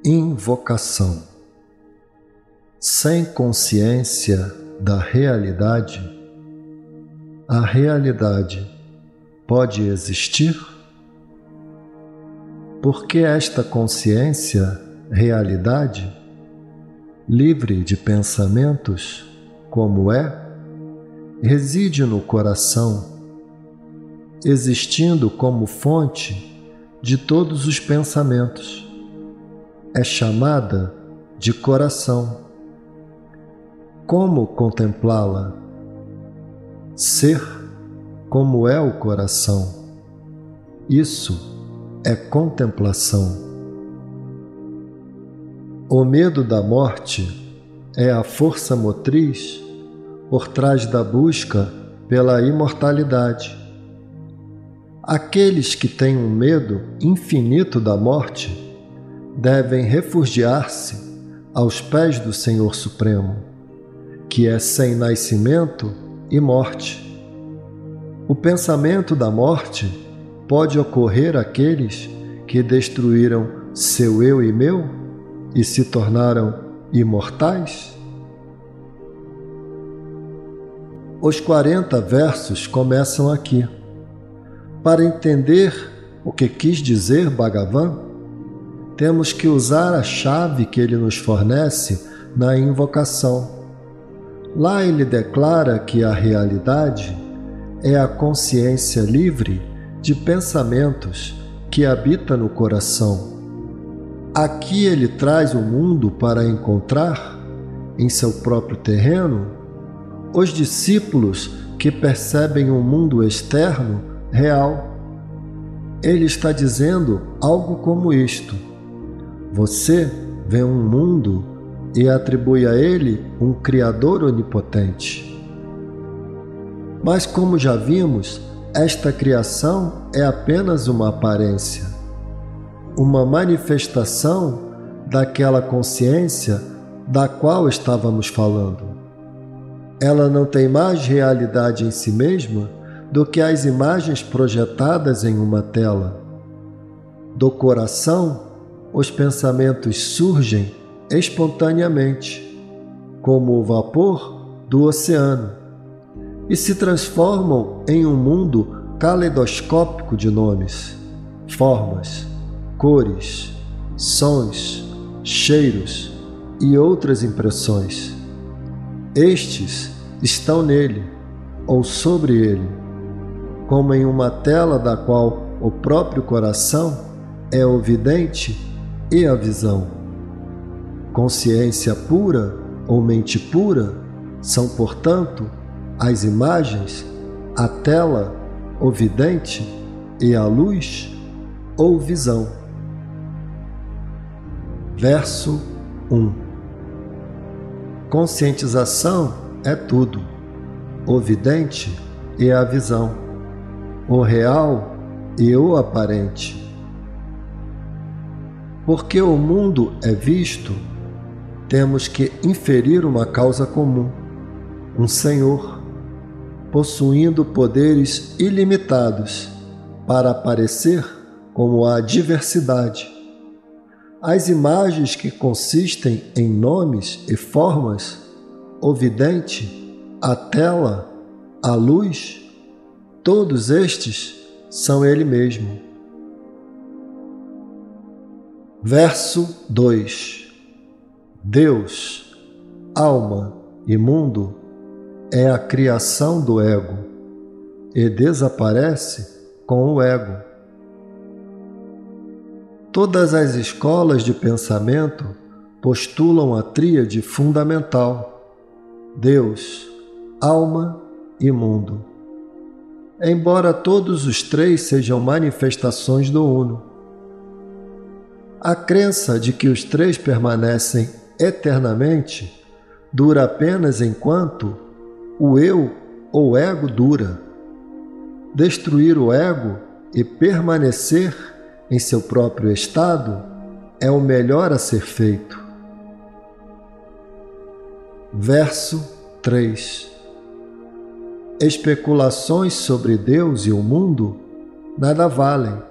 Invocação. Sem consciência da realidade, a realidade pode existir? Porque esta consciência, realidade, livre de pensamentos, como é, reside no coração, existindo como fonte de todos os pensamentos. É chamada de coração. Como contemplá-la? Ser como é o coração. Isso é contemplação. O medo da morte é a força motriz por trás da busca pela imortalidade. Aqueles que têm um medo infinito da morte devem refugiar-se aos pés do Senhor Supremo, que é sem nascimento e morte. O pensamento da morte pode ocorrer àqueles que destruíram seu eu e meu e se tornaram imortais? Os 40 versos começam aqui. Para entender o que quis dizer Bhagavan, temos que usar a chave que ele nos fornece na invocação. Lá ele declara que a realidade é a consciência livre de pensamentos que habita no coração. Aqui ele traz o mundo para encontrar, em seu próprio terreno, os discípulos que percebem um mundo externo real. Ele está dizendo algo como isto: você vê um mundo e atribui a ele um Criador onipotente. Mas, como já vimos, esta criação é apenas uma aparência, uma manifestação daquela consciência da qual estávamos falando. Ela não tem mais realidade em si mesma do que as imagens projetadas em uma tela. Do coração, os pensamentos surgem espontaneamente, como o vapor do oceano, e se transformam em um mundo caleidoscópico de nomes, formas, cores, sons, cheiros e outras impressões. Estes estão nele, ou sobre ele, como em uma tela da qual o próprio coração é o vidente e a visão. Consciência pura ou mente pura são, portanto, as imagens, a tela, o vidente e a luz ou visão. Verso 1. Conscientização é tudo, o vidente e a visão, o real e o aparente. Porque o mundo é visto, temos que inferir uma causa comum, um Senhor, possuindo poderes ilimitados para aparecer como a diversidade. As imagens que consistem em nomes e formas, o vidente, a tela, a luz, todos estes são Ele mesmo. Verso 2. Deus, alma e mundo é a criação do ego e desaparece com o ego. Todas as escolas de pensamento postulam a tríade fundamental: Deus, alma e mundo. Embora todos os três sejam manifestações do Uno. A crença de que os três permanecem eternamente dura apenas enquanto o eu ou ego dura. Destruir o ego e permanecer em seu próprio estado é o melhor a ser feito. Verso 3. Especulações sobre Deus e o mundo nada valem.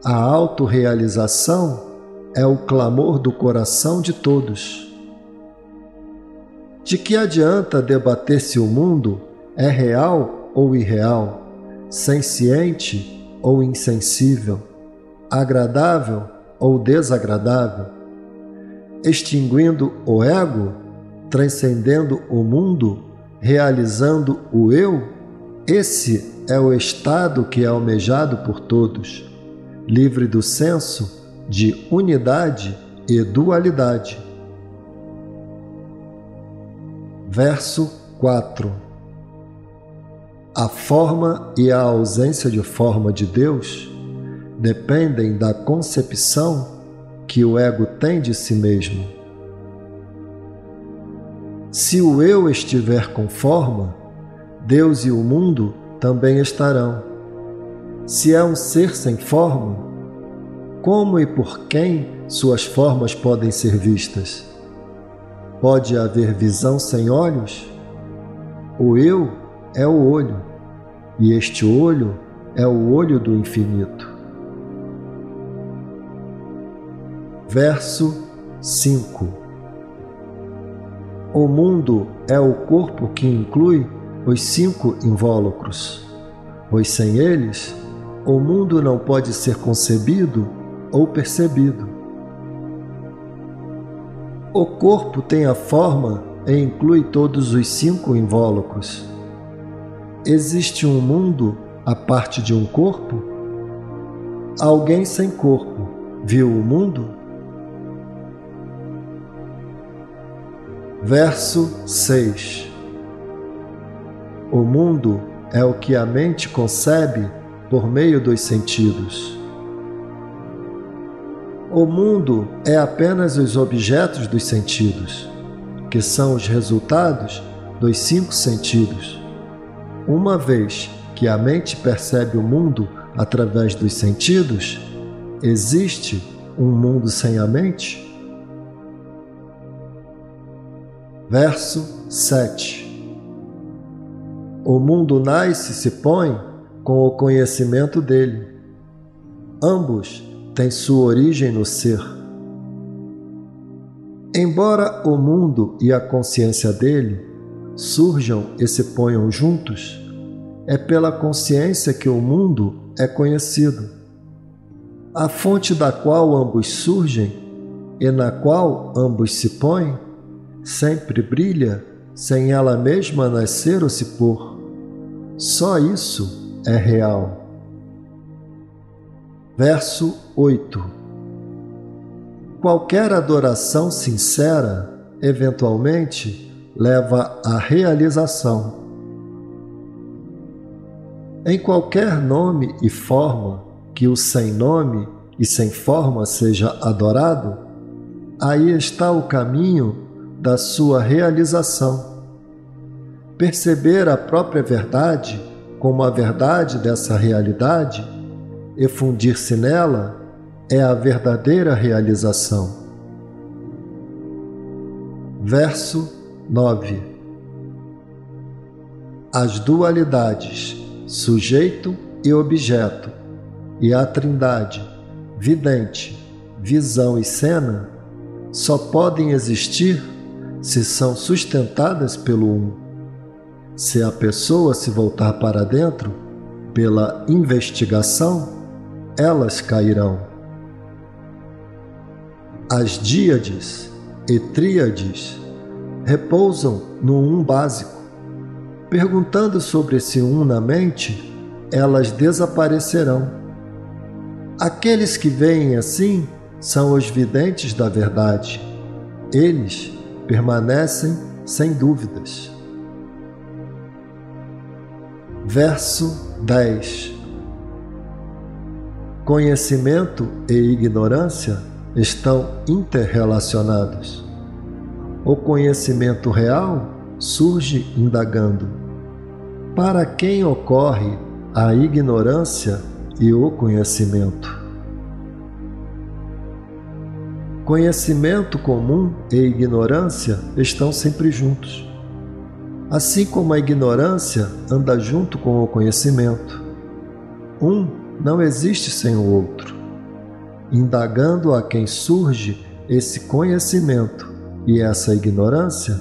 A autorrealização é o clamor do coração de todos. De que adianta debater se o mundo é real ou irreal, senciente ou insensível, agradável ou desagradável, extinguindo o ego, transcendendo o mundo, realizando o eu? Esse é o estado que é almejado por todos, livre do senso de unidade e dualidade. Verso 4. A forma e a ausência de forma de Deus dependem da concepção que o ego tem de si mesmo. Se o eu estiver com forma, Deus e o mundo também estarão. Se é um ser sem forma, como e por quem suas formas podem ser vistas? Pode haver visão sem olhos? O eu é o olho, e este olho é o olho do infinito. Verso 5. O mundo é o corpo que inclui os 5 invólucros, pois sem eles, o mundo não pode ser concebido ou percebido. O corpo tem a forma e inclui todos os 5 invólucros. Existe um mundo à parte de um corpo? Alguém sem corpo viu o mundo? Verso 6. O mundo é o que a mente concebe por meio dos sentidos. O mundo é apenas os objetos dos sentidos, que são os resultados dos 5 sentidos. Uma vez que a mente percebe o mundo através dos sentidos, existe um mundo sem a mente? Verso 7. O mundo nasce e se põe com o conhecimento dele. Ambos têm sua origem no ser. Embora o mundo e a consciência dele surjam e se ponham juntos, é pela consciência que o mundo é conhecido. A fonte da qual ambos surgem e na qual ambos se põem sempre brilha sem ela mesma nascer ou se pôr. Só isso é real. Verso 8. Qualquer adoração sincera, eventualmente, leva à realização. Em qualquer nome e forma que o sem nome e sem forma seja adorado, aí está o caminho da sua realização. Perceber a própria verdade como a verdade dessa realidade e fundir-se nela é a verdadeira realização. Verso 9. As dualidades, sujeito e objeto, e a trindade, vidente, visão e cena, só podem existir se são sustentadas pelo um. Se a pessoa se voltar para dentro, pela investigação, elas cairão. As díades e tríades repousam no um básico. Perguntando sobre esse um na mente, elas desaparecerão. Aqueles que veem assim são os videntes da verdade. Eles permanecem sem dúvidas. Verso 10. Conhecimento e ignorância estão interrelacionados. O conhecimento real surge indagando: para quem ocorre a ignorância e o conhecimento? Conhecimento comum e ignorância estão sempre juntos. Assim como a ignorância anda junto com o conhecimento. Um não existe sem o outro. indagando a quem surge esse conhecimento e essa ignorância,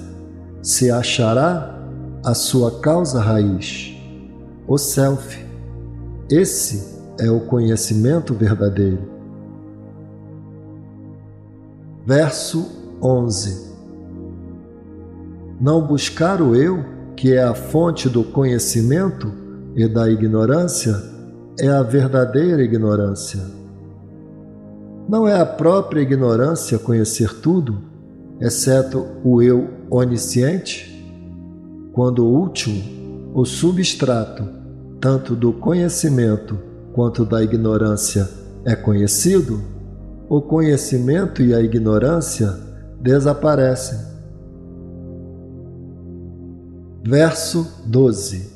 se achará a sua causa raiz, o Self. Esse é o conhecimento verdadeiro. Verso 11. Não buscar o eu, que é a fonte do conhecimento e da ignorância, é a verdadeira ignorância. Não é a própria ignorância conhecer tudo, exceto o eu onisciente? Quando o último, o substrato, tanto do conhecimento quanto da ignorância, é conhecido, o conhecimento e a ignorância desaparecem. Verso 12.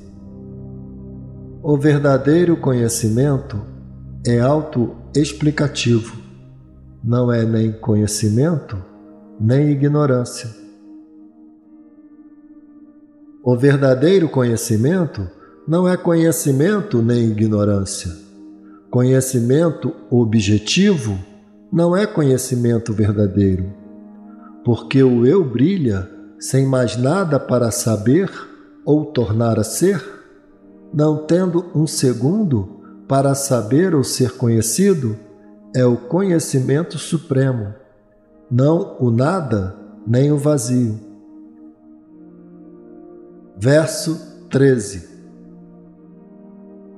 O verdadeiro conhecimento é autoexplicativo, não é nem conhecimento, nem ignorância. O verdadeiro conhecimento não é conhecimento nem ignorância. Conhecimento objetivo não é conhecimento verdadeiro, porque o eu brilha sem mais nada para saber ou tornar a ser, não tendo um segundo para saber ou ser conhecido, é o conhecimento supremo, não o nada nem o vazio. Verso 13.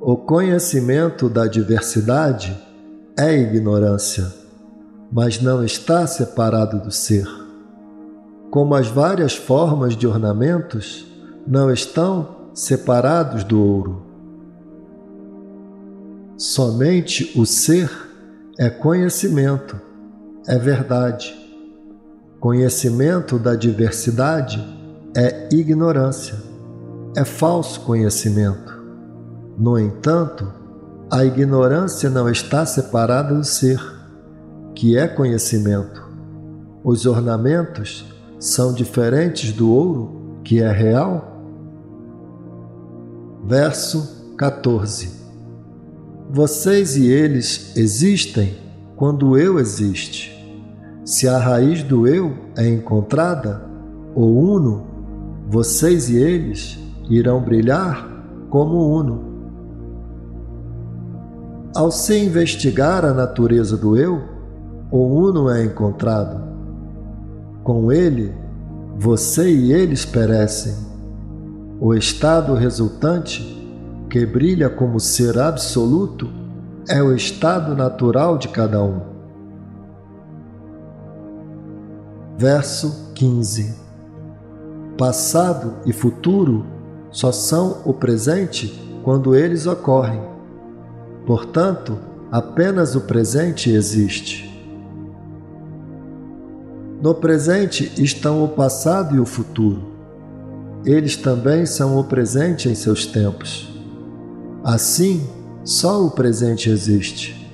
O conhecimento da diversidade é ignorância, mas não está separado do ser. Como as várias formas de ornamentos não estão separados do ouro. Somente o ser é conhecimento, é verdade. Conhecimento da diversidade é ignorância, é falso conhecimento. No entanto, a ignorância não está separada do ser, que é conhecimento. Os ornamentos são diferentes do ouro, que é real? Verso 14. Vocês e eles existem quando o eu existe. Se a raiz do eu é encontrada, o uno, vocês e eles irão brilhar como uno. Ao se investigar a natureza do eu, o uno é encontrado. Com ele, você e eles perecem. O estado resultante, que brilha como ser absoluto, é o estado natural de cada um. Verso 15. Passado e futuro só são o presente quando eles ocorrem. Portanto, apenas o presente existe. No presente estão o passado e o futuro. Eles também são o presente em seus tempos. Assim, só o presente existe.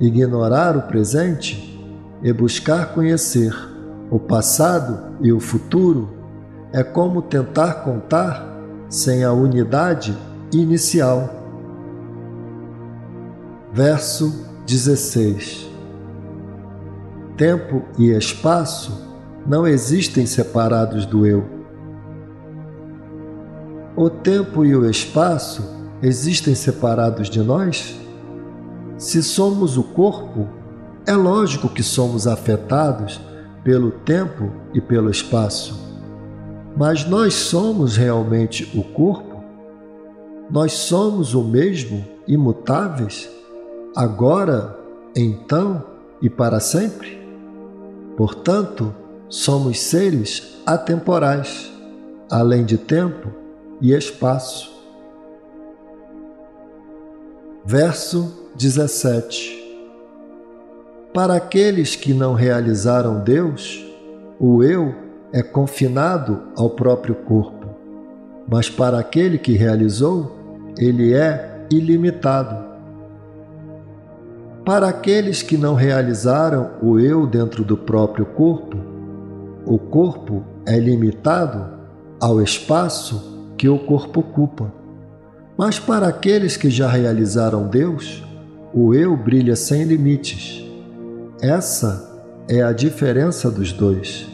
Ignorar o presente e buscar conhecer o passado e o futuro é como tentar contar sem a unidade inicial. Verso 16. Tempo e espaço não existem separados do eu. O tempo e o espaço existem separados de nós? Se somos o corpo, é lógico que somos afetados pelo tempo e pelo espaço. Mas nós somos realmente o corpo? Nós somos o mesmo, imutáveis, agora, então e para sempre? Portanto, somos seres atemporais, além de tempo e espaço. Verso 17. Para aqueles que não realizaram Deus, o eu é confinado ao próprio corpo, mas para aquele que realizou, ele é ilimitado. Para aqueles que não realizaram o eu dentro do próprio corpo, o corpo é limitado ao espaço que o corpo ocupa. Mas para aqueles que já realizaram Deus, o eu brilha sem limites, Essa é a diferença dos dois.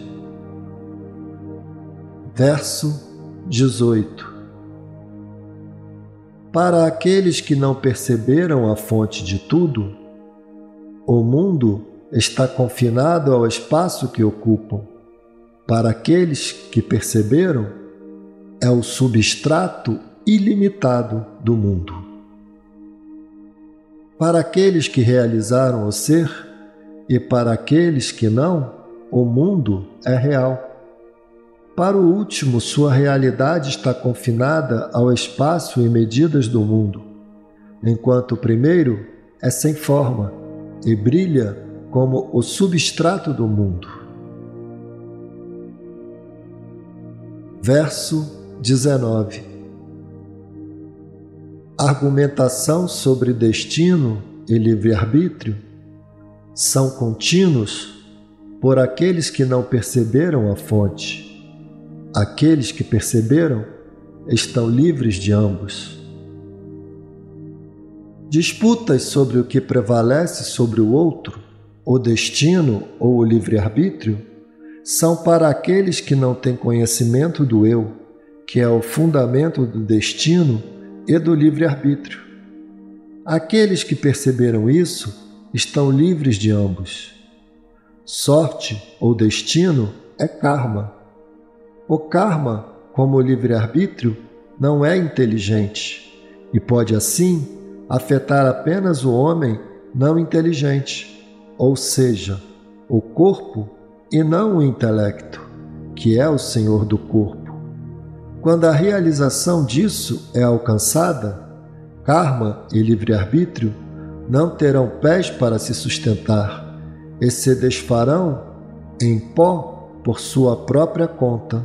Verso 18. Para aqueles que não perceberam a fonte de tudo, o mundo está confinado ao espaço que ocupam. Para aqueles que perceberam, é o substrato ilimitado do mundo. Para aqueles que realizaram o ser e para aqueles que não, o mundo é real. Para o último, sua realidade está confinada ao espaço e medidas do mundo, enquanto o primeiro é sem forma e brilha como o substrato do mundo. Verso 19. Argumentação sobre destino e livre-arbítrio são contínuos por aqueles que não perceberam a fonte. Aqueles que perceberam estão livres de ambos. Disputas sobre o que prevalece sobre o outro, o destino ou o livre-arbítrio, são para aqueles que não têm conhecimento do eu, que é o fundamento do destino e do livre-arbítrio. Aqueles que perceberam isso estão livres de ambos. Sorte ou destino é karma. O karma, como o livre-arbítrio, não é inteligente e pode, assim, afetar apenas o homem não inteligente, ou seja, o corpo e não o intelecto, que é o senhor do corpo. Quando a realização disso é alcançada, karma e livre-arbítrio não terão pés para se sustentar e se desfarão em pó por sua própria conta.